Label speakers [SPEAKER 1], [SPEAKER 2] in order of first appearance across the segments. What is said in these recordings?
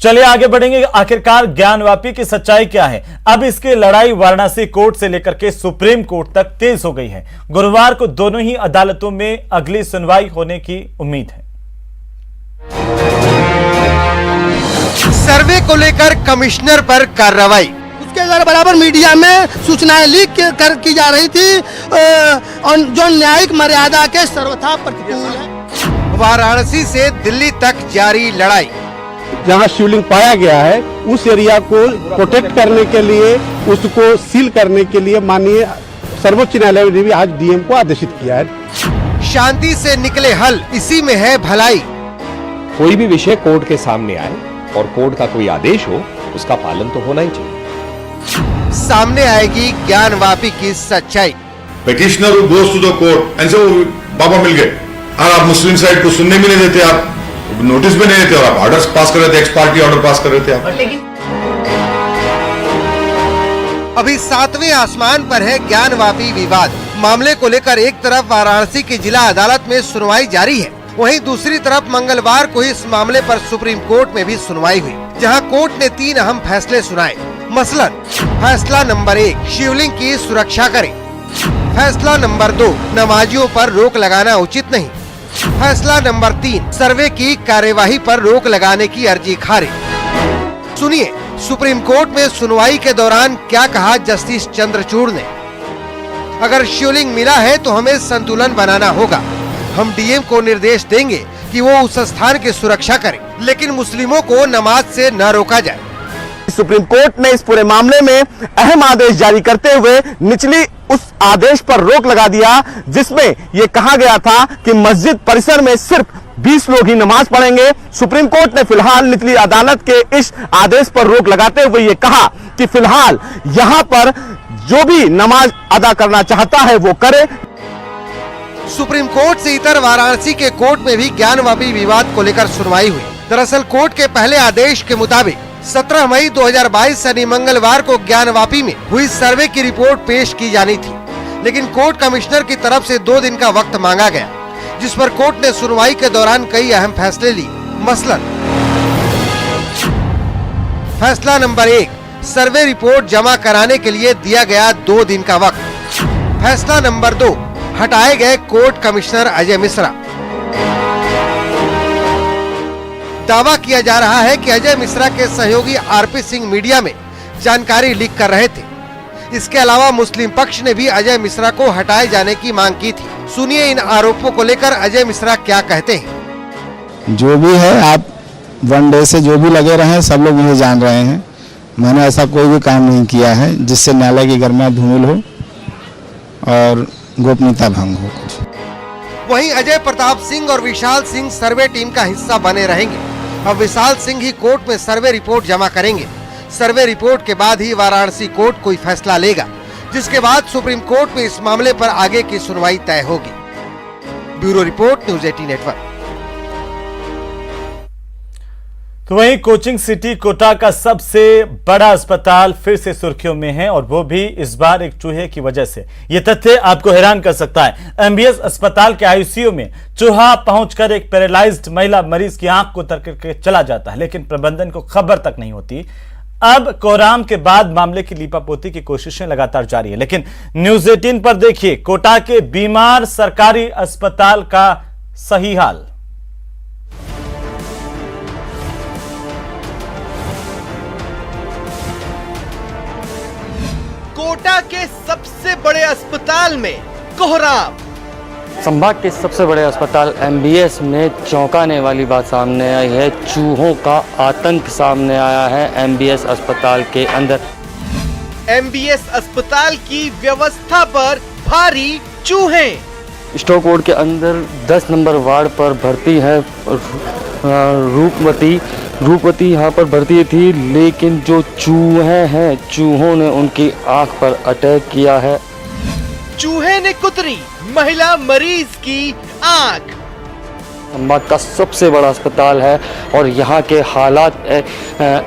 [SPEAKER 1] चलिए आगे बढ़ेंगे। आखिरकार ज्ञानवापी की सच्चाई क्या है? अब इसकी लड़ाई वाराणसी कोर्ट से लेकर के सुप्रीम कोर्ट तक तेज हो गई है। गुरुवार को दोनों ही अदालतों में अगली सुनवाई होने की उम्मीद है।
[SPEAKER 2] सर्वे को लेकर कमिश्नर पर कार्रवाई।
[SPEAKER 3] उसके द्वारा बराबर मीडिया में सूचनाएं लीक की जा रही थी और जो न्यायिक मर्यादा के सर्वथा प्रतिकूल है।
[SPEAKER 2] वाराणसी से दिल्ली तक जारी लड़ाई।
[SPEAKER 4] जहां शिवलिंग पाया गया है उस एरिया को प्रोटेक्ट करने के लिए, उसको सील करने के लिए माननीय सर्वोच्च न्यायालय ने भी आज डीएम को आदेशित किया है।
[SPEAKER 2] शांति से निकले हल, इसी में है भलाई।
[SPEAKER 5] कोई भी विषय कोर्ट के सामने आए और कोर्ट का कोई आदेश हो, उसका पालन तो होना ही चाहिए।
[SPEAKER 2] सामने आएगी ज्ञानवापी की सच्चाई।
[SPEAKER 6] Petitioner goes to the court and से बाबा मिल गए और आप मुस्लिम साइड को सुनने भी नहीं देते, आप नोटिस भी नहीं देते और आप ऑर्डर्स पास कर रहे थे, एक्स पार्टी ऑर्डर पास कर रहे थे आप।
[SPEAKER 2] अभी 7वें आसमान पर है ज्ञानवापी विवाद। मामले को लेकर एक तरफ वाराणसी की जिला अदालत में सुनवाई जारी है, वहीं दूसरी तरफ मंगलवार को इस मामले पर सुप्रीम कोर्ट में भी सुनवाई हुई, जहां कोर्ट ने 3 अहम फैसले सुनाए। मसलन फैसला नंबर 1, शिवलिंग की सुरक्षा करें। फैसला नंबर 2, नमाजियों पर रोक लगाना उचित नहीं। फैसला नंबर 3, सर्वे की कार्यवाही पर रोक लगाने की अर्जी खारिज। सुनिए सुप्रीम कोर्ट में सुनवाई के दौरान क्या कहा जस्टिस चंद्रचूड़ ने। अगर शिवलिंग मिला है तो हमें संतुलन बनाना होगा। हम डीएम को निर्देश देंगे कि वो उस स्थान की सुरक्षा करें, लेकिन मुस्लिमों को नमाज से न रोका जाए।
[SPEAKER 7] सुप्रीम कोर्ट ने इस पूरे मामले में अहम आदेश जारी करते हुए निचली उस आदेश पर रोक लगा दिया, जिसमें यह कहा गया था कि मस्जिद परिसर में सिर्फ 20 लोग ही नमाज पढ़ेंगे। सुप्रीम कोर्ट ने फिलहाल निचली अदालत के इस आदेश पर रोक लगाते हुए यह कहा कि फिलहाल यहां पर जो भी नमाज अदा करना चाहता है वो करे।
[SPEAKER 2] सुप्रीम कोर्ट से इतर वाराणसी के कोर्ट में भी ज्ञानवापी विवाद को लेकर सुनवाई हुई। दरअसल कोर्ट के पहले आदेश के मुताबिक 17 मई 2022 यानी मंगलवार को ज्ञानवापी में हुई सर्वे की रिपोर्ट पेश की जानी थी, लेकिन कोर्ट कमिश्नर की तरफ से 2 दिन का वक्त मांगा गया, जिस पर कोर्ट ने सुनवाई के दौरान कई अहम फैसले लिए। मसलन फैसला नंबर 1, सर्वे रिपोर्ट जमा कराने के लिए दिया गया 2 दिन का वक्त। फैसला नंबर 2, हटाए गए कोर्ट कमिश्नर अजय मिश्रा। दावा किया जा रहा है कि अजय मिश्रा के सहयोगी आरपी सिंह मीडिया में जानकारी लीक कर रहे थे। इसके अलावा मुस्लिम पक्ष ने भी अजय मिश्रा को हटाए जाने की मांग की थी। सुनिए इन आरोपों को लेकर अजय मिश्रा क्या कहते हैं।
[SPEAKER 8] जो भी है, आप 1 डे से जो भी लगे रहे सब लोग मुझे जान रहे हैं। मैंने ऐसा कोई भी काम नहीं किया है जिससे न्यायालय की गरिमा धूमिल हो और गोपनीयता भंग हो।
[SPEAKER 2] वहीं अजय प्रताप सिंह और विशाल सिंह सर्वे टीम का हिस्सा बने रहेंगे। अब विशाल सिंह ही कोर्ट में सर्वे रिपोर्ट जमा करेंगे। सर्वे रिपोर्ट के बाद ही वाराणसी कोर्ट कोई फैसला लेगा, जिसके बाद सुप्रीम कोर्ट में इस मामले पर आगे की सुनवाई तय होगी। Bureau report, news 18 network.
[SPEAKER 1] तो वहीं कोचिंग सिटी कोटा का सबसे बड़ा अस्पताल फिर से सुर्खियों में है, और वो भी इस बार एक चूहे की वजह से। यह तथ्य आपको हैरान कर सकता है। एमबीएस अस्पताल के आईसीयू में चूहा पहुंचकर एक पैरालाइज्ड महिला मरीज की आंख को तर करके चला जाता है, लेकिन प्रबंधन को खबर तक नहीं होती। अब कोराम के बाद मामले की लीपापोती की कोशिशें लगातार जारी है, लेकिन न्यूज़ 18 पर देखिए कोटा के बीमार सरकारी अस्पताल का सही हाल।
[SPEAKER 2] कोटा के सबसे बड़े अस्पताल में कोहराम।
[SPEAKER 9] संभाग के सबसे बड़े अस्पताल एमबीएस में चौंकाने वाली बात सामने आई है। चूहों का आतंक सामने आया है एमबीएस अस्पताल के अंदर।
[SPEAKER 2] एमबीएस अस्पताल की व्यवस्था पर भारी चूहे।
[SPEAKER 9] स्टॉक वार्ड के अंदर 10 नंबर वार्ड पर भर्ती है रूपवती यहाँ पर भर्ती थी, लेकिन जो चूहे हैं, चूहों ने उनकी आंख पर अटैक किया है।
[SPEAKER 2] चूहे ने कुतरी महिला मरीज की आंख।
[SPEAKER 9] संभाग का सबसे बड़ा अस्पताल है और यहाँ के हालात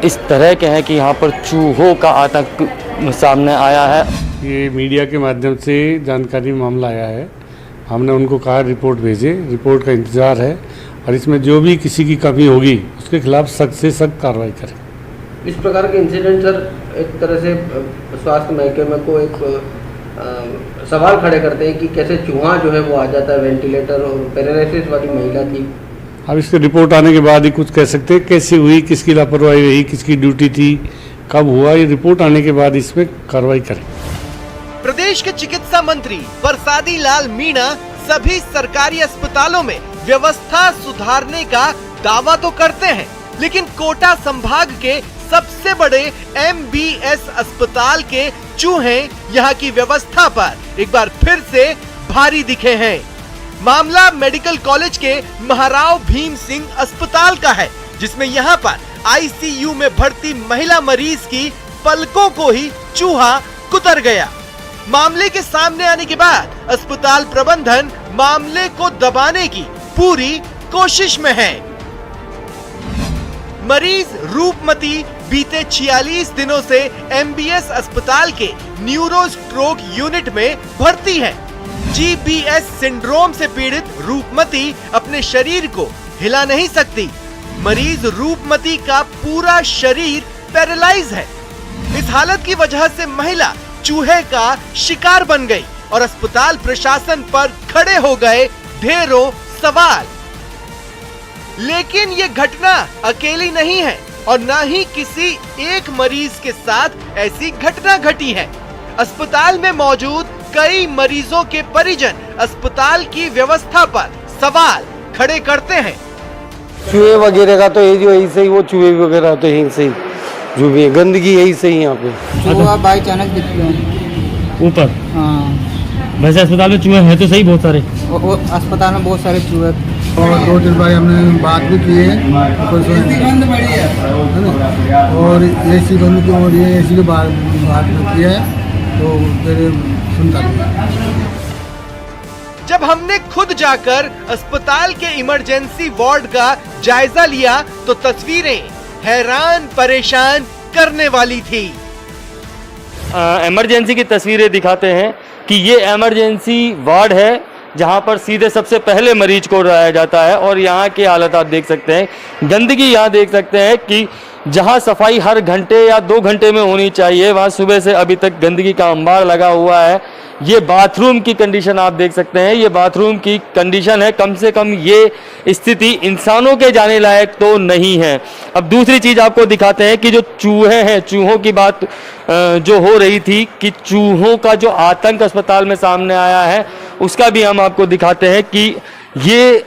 [SPEAKER 9] इस तरह के हैं कि यहाँ पर चूहों का आतंक सामने आया है।
[SPEAKER 4] ये मीडिया के माध्यम से जानकारी मामला आया है। हमने उनको कहा रिपोर्ट भेजें, रिपोर्ट का इंतज़ार है। और इसमें जो भी किसी की कमी होगी उसके खिलाफ सख्त से सख्त कार्रवाई करें।
[SPEAKER 10] इस प्रकार के इंसिडेंट सर एक तरह से स्वास्थ्य महकमे को एक सवाल खड़े करते हैं कि कैसे चूहा जो है वो आ जाता है, वेंटिलेटर और पैरालिसिस वाली महिला थी।
[SPEAKER 4] अब इसकी रिपोर्ट आने के बाद ही कुछ कह सकते हैं कैसे हुई, किसकी लापरवाही रही, किसकी ड्यूटी थी, कब हुआ, ये रिपोर्ट आने के बाद इसमें कार्रवाई करें।
[SPEAKER 2] प्रदेश के चिकित्सा मंत्री बरसाती लाल मीणा सभी सरकारी अस्पतालों में व्यवस्था सुधारने का दावा तो करते हैं, लेकिन कोटा संभाग के सबसे बड़े MBS अस्पताल के चूहे यहाँ की व्यवस्था पर एक बार फिर से भारी दिखे हैं। मामला मेडिकल कॉलेज के महाराव भीम सिंह अस्पताल का है, जिसमें यहाँ पर ICU में भर्ती महिला मरीज की पलकों को ही चूहा कुतर गया। मामले के सामने आने के बाद अस्पताल प्रबंधन मामले को दबाने की पूरी कोशिश में है। मरीज रूपमती बीते 46 दिनों से MBS अस्पताल के न्यूरो स्ट्रोक यूनिट में भर्ती है। GBS सिंड्रोम से पीड़ित रूपमती अपने शरीर को हिला नहीं सकती। मरीज रूपमती का पूरा शरीर पैरालाइज है। इस हालत की वजह से महिला चूहे का शिकार बन गई और अस्पताल प्रशासन पर खड़े हो गए ढेरों सवाल। लेकिन ये घटना अकेली नहीं है और न ही किसी एक मरीज के साथ ऐसी घटना घटी है। अस्पताल में मौजूद कई मरीजों के परिजन अस्पताल की व्यवस्था पर सवाल खड़े करते हैं।
[SPEAKER 10] चूहे वगैरह का तो यही से ही, वो चूहे वगैरह तो यही से ही, जो भी गंदगी यही से ही यहाँ पे
[SPEAKER 3] चूहा बाई चांस दिखते हैं
[SPEAKER 9] ऊपर।
[SPEAKER 3] हाँ,
[SPEAKER 9] वैसे अस्पताल में चूहे हैं तो सही बहुत सारे।
[SPEAKER 3] अस्पताल में बहुत सारे चूहे
[SPEAKER 11] और 2 दिन बाद हमने बात भी की है और AC बंद की और ये AC के बात भी की है तो फिर सुनता नहीं।
[SPEAKER 2] जब हमने खुद जाकर अस्पताल के इमरजेंसी वार्ड का जायजा लिया तो तस्वीरें हैरान परेशान करने वाली थी।
[SPEAKER 9] इमरजेंसी की तस्वीरें दिखाते हैं कि ये इमरजेंसी वार्ड है जहां पर सीधे सबसे पहले मरीज को लाया जाता है और यहाँ की हालत आप देख सकते हैं। गंदगी यहाँ देख सकते हैं कि जहां सफाई हर घंटे या 2 घंटे में होनी चाहिए वहां सुबह से अभी तक गंदगी का अंबार लगा हुआ है। ये बाथरूम की कंडीशन आप देख सकते हैं, ये बाथरूम की कंडीशन है। कम से कम ये स्थिति इंसानों के जाने लायक तो नहीं है। अब दूसरी चीज आपको दिखाते हैं कि जो चूहे हैं, चूहों की बात जो हो रही थी कि चूहों का जो आतंक अस्पताल में सामने आया है उसका भी हम आपको दिखाते हैं कि ये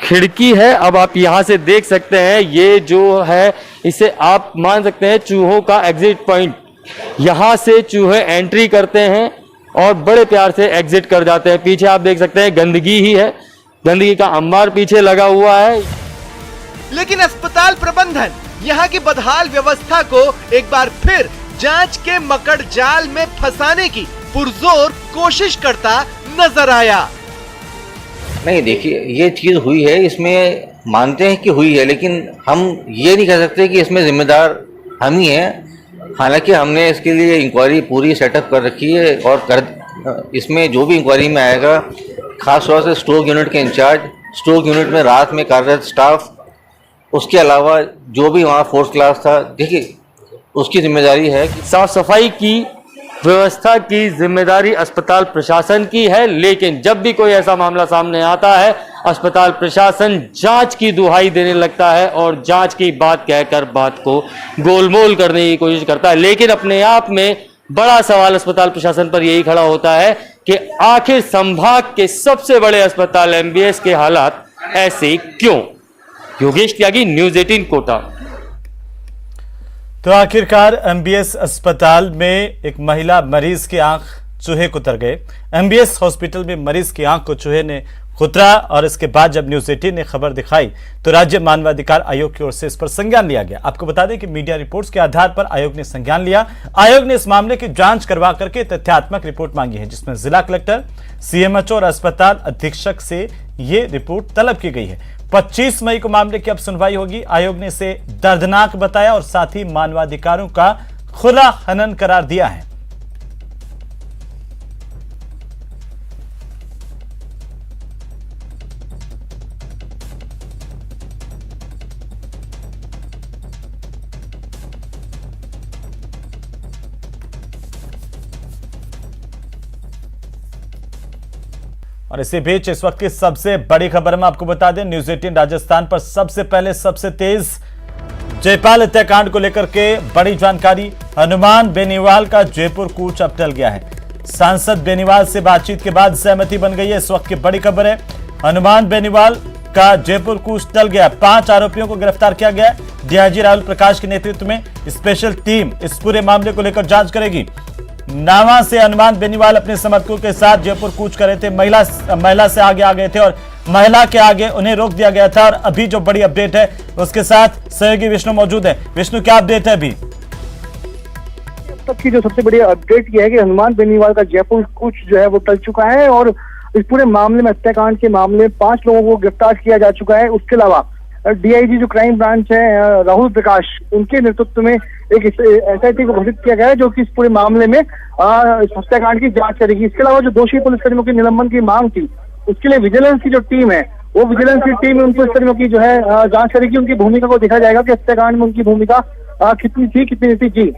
[SPEAKER 9] खिड़की है। अब आप यहाँ से देख सकते हैं, ये जो है इसे आप मान सकते हैं चूहों का एग्जिट पॉइंट। यहाँ से चूहे एंट्री करते हैं और बड़े प्यार से एग्जिट कर जाते हैं। पीछे आप देख सकते हैं गंदगी ही है, गंदगी का अंबार पीछे लगा हुआ है।
[SPEAKER 2] लेकिन अस्पताल प्रबंधन यहाँ की बदहाल व्यवस्था को एक बार फिर जांच के मकड़ जाल में फंसाने की पुरजोर कोशिश करता नजर आया।
[SPEAKER 12] नहीं, देखिए ये चीज हुई है, इसमें मानते हैं कि हुई है, लेकिन हम ये नहीं कह सकते कि इसमें जिम्मेदार हम ही हैं। हालांकि हमने इसके लिए इंक्वायरी पूरी सेटअप कर रखी है और इसमें जो भी इंक्वायरी में आएगा, खास तौर से स्ट्रोक यूनिट के इंचार्ज, स्ट्रोक यूनिट में रात में कार्यरत स्टाफ, उसके अलावा जो भी वहाँ फोर्थ क्लास था, देखिए उसकी जिम्मेदारी है।
[SPEAKER 9] साफ सफाई की व्यवस्था की जिम्मेदारी अस्पताल प्रशासन की है, लेकिन जब भी कोई ऐसा मामला सामने आता है अस्पताल प्रशासन जांच की दुहाई देने लगता है और जांच की बात कहकर बात को गोलमोल करने की कोशिश करता है। लेकिन अपने आप में बड़ा सवाल अस्पताल प्रशासन पर यही खड़ा होता है कि आखिर संभाग के सबसे बड़े अस्पताल MBS के हालात ऐसे क्यों। योगेश त्यागी, न्यूज़ 18 कोटा।
[SPEAKER 1] तो आखिरकार MBS अस्पताल में एक महिला मरीज की आंख चूहे कुतर गए। MBS हॉस्पिटल में मरीज की आंख को चूहे ने कुतरा और इसके बाद जब न्यूज़ 18 ने खबर दिखाई तो राज्य मानवाधिकार आयोग की ओर से इस पर संज्ञान लिया गया। आपको बता दें कि मीडिया रिपोर्ट्स के आधार पर आयोग ने संज्ञान लिया। आयोग ने इस मामले की जांच करवा करके तथ्यात्मक रिपोर्ट मांगी है, जिसमें जिला कलेक्टर, CMHO और अस्पताल अधीक्षक से ये रिपोर्ट तलब की गई है। 25 मई को मामले की अब सुनवाई होगी। आयोग ने इसे दर्दनाक बताया और साथ ही मानवाधिकारों का खुला हनन करार दिया है। और इसी बीच इस वक्त की सबसे बड़ी खबर में आपको बता दें, न्यूज 18 राजस्थान पर सबसे पहले सबसे तेज जयपाल हत्याकांड को लेकर के बड़ी जानकारी। हनुमान बेनीवाल का जयपुर कूच अब टल गया है। सांसद बेनीवाल से बातचीत के बाद सहमति बन गई है। इस वक्त की बड़ी खबर है, हनुमान बेनीवाल का जयपुर कूच टल गया। 5 आरोपियों को गिरफ्तार किया गया। डीआईजी राहुल प्रकाश के नेतृत्व में स्पेशल टीम इस पूरे मामले को लेकर जांच करेगी। नावा से हनुमान बेनीवाल अपने समर्थकों के साथ जयपुर कूच कर रहे थे। महिला से आगे आ गए थे और महिला के आगे उन्हें रोक दिया गया था। और अभी जो बड़ी अपडेट है उसके साथ सहयोगी विष्णु मौजूद है। विष्णु, क्या अपडेट है अभी?
[SPEAKER 13] अब तक की जो सबसे बड़ी अपडेट यह है कि हनुमान बेनीवाल का जयपुर कूच जो है वो टल चुका है और इस पूरे मामले में, हत्याकांड के मामले में 5 लोगों को गिरफ्तार किया जा चुका है। उसके अलावा डीआईजी जो क्राइम ब्रांच है राहुल प्रकाश, उनके नेतृत्व में एक एसआईटी को घोषित किया गया है जो कि इस पूरे मामले में हत्याकांड की जांच करेगी। इसके अलावा जो दोषी पुलिसकर्मियों के निलंबन की मांग थी, उसके लिए विजिलेंस की जो टीम है, वो विजिलेंस की टीम उन पुलिसकर्मियों की जो है जांच करेगी। उनकी भूमिका को देखा जाएगा कि हत्याकांड में उनकी भूमिका कितनी थी, कितनी नहीं थी। जी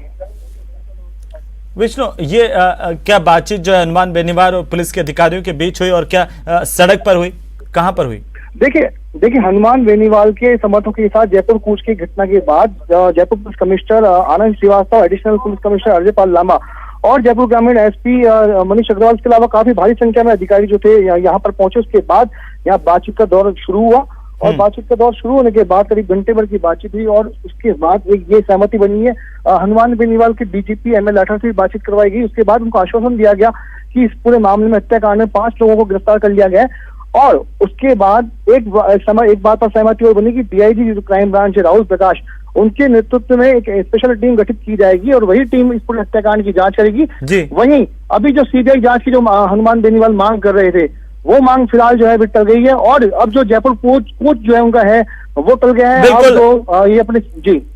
[SPEAKER 1] विष्णु, ये क्या बातचीत जो है हनुमान बेनीवाल और पुलिस के अधिकारियों के बीच हुई और क्या सड़क पर हुई, कहां पर हुई?
[SPEAKER 13] देखिए हनुमान बेनीवाल के समर्थकों के साथ जयपुर कूच की घटना के बाद Jaipur police commissioner Anand Shrivastava, additional police commissioner Ajay Pal Lama और जयपुर ग्रामीण एसपी मनीष अग्रवाल के अलावा काफी भारी संख्या में अधिकारी जो थे यहाँ पर पहुंचे। उसके बाद यहाँ बातचीत का दौर शुरू हुआ और बातचीत का दौर शुरू होने के बाद करीब घंटे भर की बातचीत हुई और उसके बाद एक ये सहमति बनी है। हनुमान बेनीवाल के डीजीपी एमएल लाठर से बातचीत करवाई गई। उसके बाद उनको आश्वासन दिया गया कि इस पूरे मामले में, हत्याकांड में 5 लोगों को गिरफ्तार कर लिया गया है। और उसके बाद एक बात पर सहमति और बनी कि डीआईजी जो क्राइम ब्रांच है राहुल प्रकाश, उनके नेतृत्व में एक स्पेशल टीम गठित की जाएगी और वही टीम इस पूरे हत्याकांड की जांच करेगी। वहीं अभी जो सीबीआई जांच की जो हनुमान बेनीवाल मांग कर रहे थे, वो मांग फिलहाल जो है टल गई है और अब जो जयपुर कूच जो है उनका है वो टल गया है।
[SPEAKER 1] बिल्कुल।
[SPEAKER 13] तो ये अपने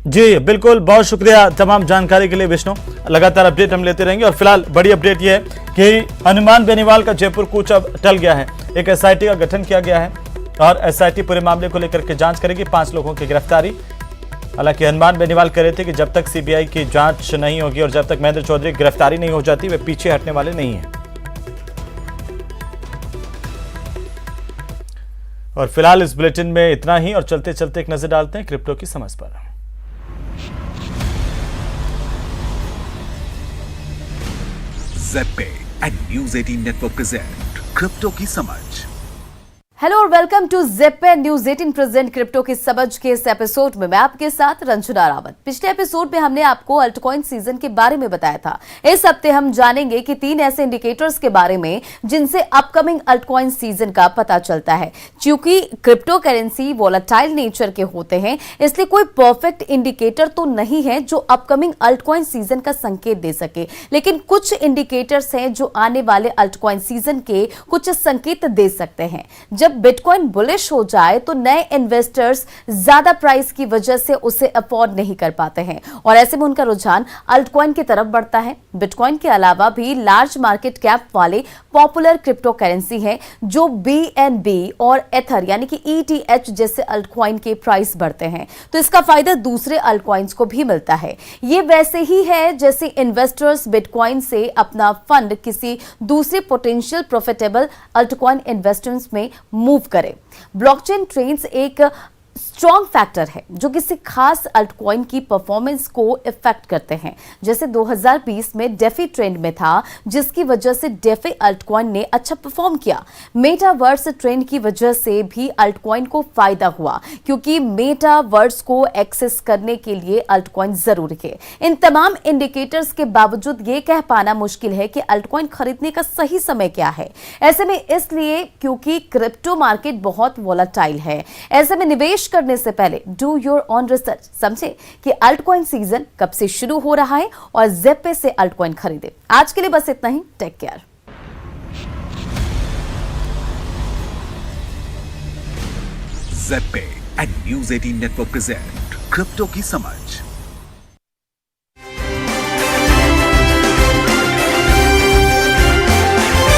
[SPEAKER 13] जी
[SPEAKER 1] बिल्कुल, बहुत शुक्रिया तमाम जानकारी के लिए विष्णु। लगातार अपडेट हम लेते रहेंगे और फिलहाल बड़ी अपडेट ये है कि हनुमान बेनीवाल का जयपुर कूच अब टल गया है। एक एसआईटी का गठन किया गया है और एसआईटी पूरे मामले को लेकर के जांच करेगी। 5 लोगों की गिरफ्तारी। हालांकि हनुमान बेनीवाल कह रहे थे कि जब तक सीबीआई की जांच नहीं होगी और जब तक महेंद्र चौधरी की गिरफ्तारी नहीं हो जाती, वे पीछे हटने वाले नहीं हैं। और फिलहाल इस बुलेटिन में इतना ही और चलते चलते एक नजर डालते हैं क्रिप्टो की समझ पर।
[SPEAKER 14] ZebPay and News 18 network present crypto की समझ।
[SPEAKER 15] हेलो और welcome to ZebPay News 18 present crypto की समझ के इस एपिसोड में मैं आपके साथ रंजना रावत। पिछले एपिसोड में हमने आपको अल्टकॉइन सीजन के बारे में बताया था। इस हफ्ते हम जानेंगे कि 3 ऐसे इंडिकेटर्स के बारे में जिनसे अपकमिंग अल्टकॉइन सीजन का पता चलता है। क्योंकि क्रिप्टो करेंसी वोलेटाइल नेचर के होते हैं, इसलिए कोई परफेक्ट इंडिकेटर तो नहीं है जो अपकमिंग अल्टकॉइन सीजन का संकेत दे सके, लेकिन कुछ इंडिकेटर्स हैं जो आने वाले अल्टकॉइन सीजन के कुछ संकेत दे सकते हैं। जब बिटकॉइन बुलिश हो जाए तो नए इन्वेस्टर्स ज्यादा प्राइस की वजह से उसे अफोर्ड नहीं कर पाते हैं और ऐसे में उनका रुझान अल्टकॉइन की तरफ बढ़ता है। बिटकॉइन के अलावा भी लार्ज मार्केट कैप वाले पॉपुलर क्रिप्टो करेंसी हैं जो बीएनबी और एथर यानी कि ईटीएच जैसे अल्टकॉइन के प्राइस बढ़ते हैं तो इसका फायदा दूसरे अल्टकॉइंस को भी मिलता है। ये वैसे ही है जैसे इन्वेस्टर्स बिटकॉइन से अपना फंड किसी दूसरे पोटेंशियल प्रॉफिटेबल अल्टकॉइन इन्वेस्टमेंट्स में मूव करें। ब्लॉकचेन ट्रेंड्स एक स्ट्रॉन्ग फैक्टर है जो किसी खास अल्टकॉइन की परफॉर्मेंस को इफेक्ट करते हैं। जैसे 2020 में डेफी ट्रेंड में था जिसकी वजह से डेफी अल्टकॉइन ने अच्छा परफॉर्म किया। मेटावर्स ट्रेंड की वजह से भी अल्टकॉइन को फायदा हुआ क्योंकि मेटावर्स को एक्सेस करने के लिए अल्टकॉइन जरूरी है। इन तमाम इंडिकेटर्स के बावजूद ये कह पाना मुश्किल है कि अल्टकॉइन खरीदने का सही समय क्या है। ऐसे में इसलिए क्योंकि क्रिप्टो मार्केट बहुत वोलेटाइल है। ऐसे में निवेश करने से पहले डू योर ऑन रिसर्च, समझे कि अल्टकॉइन सीजन कब से शुरू हो रहा है और ज़ेप्पे से अल्टकॉइन खरीदे। आज के लिए बस इतना ही। Take care.
[SPEAKER 14] ZebPay and News 18 network present crypto की समझ।